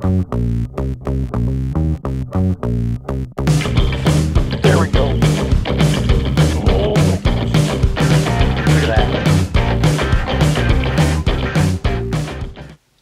There we go. Oh, look at that.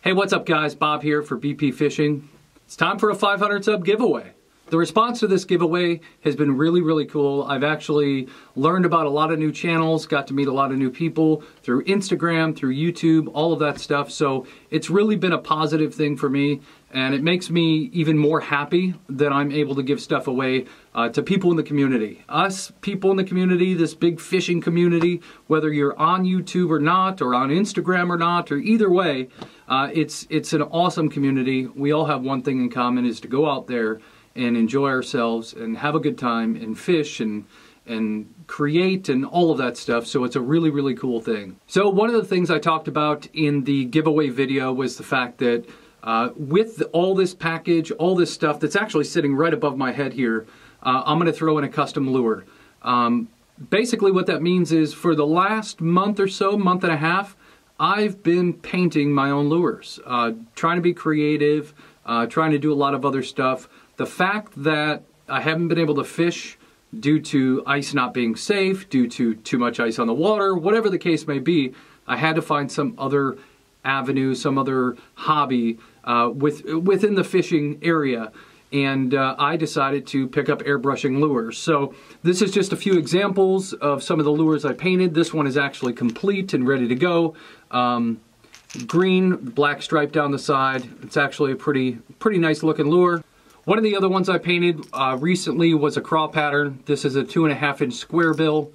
Hey, what's up guys? Bob here for BP Fishing. It's time for a 500 sub giveaway. The response to this giveaway has been really cool. I've actually learned about a lot of new channels, got to meet a lot of new people through Instagram, through YouTube, all of that stuff. So it's really been a positive thing for me, and it makes me even more happy that I'm able to give stuff away to people in the community. Us people in the community, this big fishing community, whether you're on YouTube or not, or on Instagram or not, or either way, it's an awesome community. We all have one thing in common, is to go out there and enjoy ourselves and have a good time and fish and create and all of that stuff. So it's a really cool thing. So one of the things I talked about in the giveaway video was the fact that with all this package, all this stuff that's actually sitting right above my head here, I'm going to throw in a custom lure. Basically what that means is for the last month or so, month and a half, I've been painting my own lures, trying to be creative, trying to do a lot of other stuff. The fact that I haven't been able to fish due to ice not being safe, due to too much ice on the water, whatever the case may be, I had to find some other avenue, some other hobby within the fishing area. And I decided to pick up airbrushing lures. So this is just a few examples of some of the lures I painted. This one is actually complete and ready to go. Green, black stripe down the side. It's actually a pretty nice looking lure. One of the other ones I painted recently was a craw pattern. This is a 2.5 inch square bill.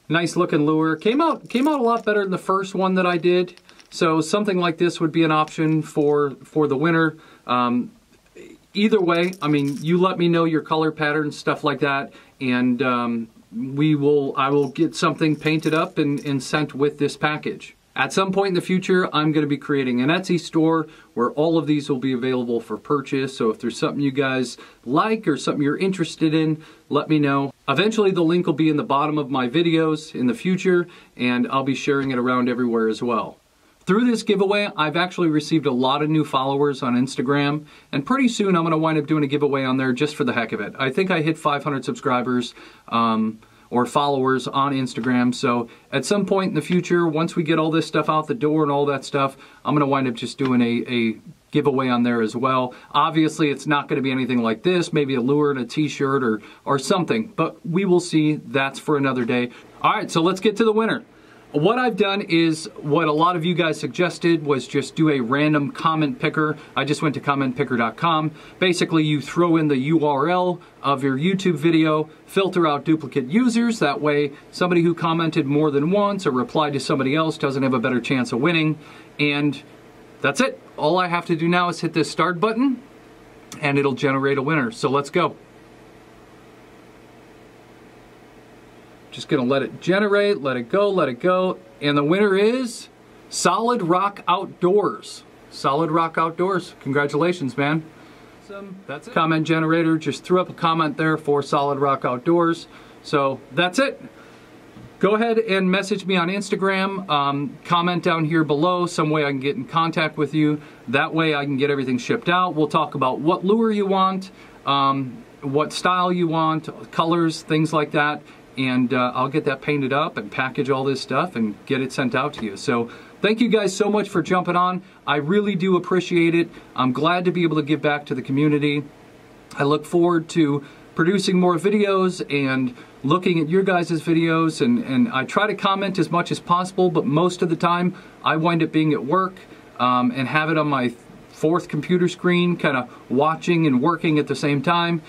Nice looking lure. Came out a lot better than the first one that I did. So something like this would be an option for the winter. Either way, I mean, you let me know your color patterns, stuff like that, and I will get something painted up and sent with this package. At some point in the future, I'm going to be creating an Etsy store where all of these will be available for purchase. So if there's something you guys like or something you're interested in, let me know. Eventually, the link will be in the bottom of my videos in the future, and I'll be sharing it around everywhere as well. Through this giveaway, I've actually received a lot of new followers on Instagram, and pretty soon I'm going to wind up doing a giveaway on there just for the heck of it. I think I hit 500 subscribers or followers on Instagram, so at some point in the future, once we get all this stuff out the door and all that stuff, I'm going to wind up just doing a giveaway on there as well. Obviously, it's not going to be anything like this, maybe a lure and a t-shirt or something, but we will see. That's for another day. All right, so let's get to the winner. What I've done is what a lot of you guys suggested was just do a random comment picker. I just went to commentpicker.com. Basically, you throw in the URL of your YouTube video, filter out duplicate users. That way, somebody who commented more than once or replied to somebody else doesn't have a better chance of winning. And that's it. All I have to do now is hit this start button, and it'll generate a winner. So let's go. Just gonna let it generate, let it go, and the winner is Solid Rock Outdoors. Solid Rock Outdoors. Congratulations, man. That's it. Comment generator just threw up a comment there for Solid Rock Outdoors. So that's it. Go ahead and message me on Instagram. Comment down here below some way I can get in contact with you. That way I can get everything shipped out. We'll talk about what lure you want, what style you want, colors, things like that. And I'll get that painted up and package all this stuff and get it sent out to you. So thank you guys so much for jumping on. I really do appreciate it. I'm glad to be able to give back to the community. I look forward to producing more videos and looking at your guys' videos, and I try to comment as much as possible, but most of the time I wind up being at work and have it on my fourth computer screen, kind of watching and working at the same time.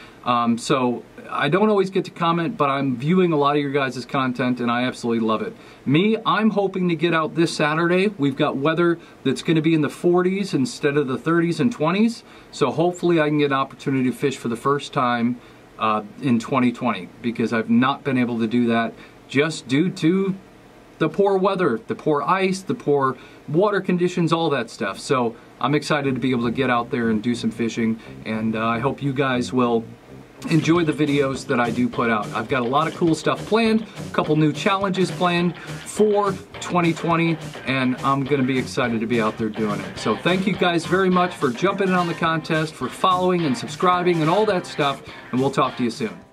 So I don't always get to comment, but I'm viewing a lot of your guys' content and I absolutely love it. Me, I'm hoping to get out this Saturday. We've got weather that's going to be in the 40s instead of the 30s and 20s. So hopefully I can get an opportunity to fish for the first time in 2020, because I've not been able to do that just due to the poor weather, the poor ice, the poor water conditions, all that stuff. So I'm excited to be able to get out there and do some fishing, and I hope you guys will enjoy the videos that I do put out. I've got a lot of cool stuff planned, a couple new challenges planned for 2020, and I'm gonna be excited to be out there doing it. So thank you guys very much for jumping in on the contest, for following and subscribing and all that stuff, and we'll talk to you soon.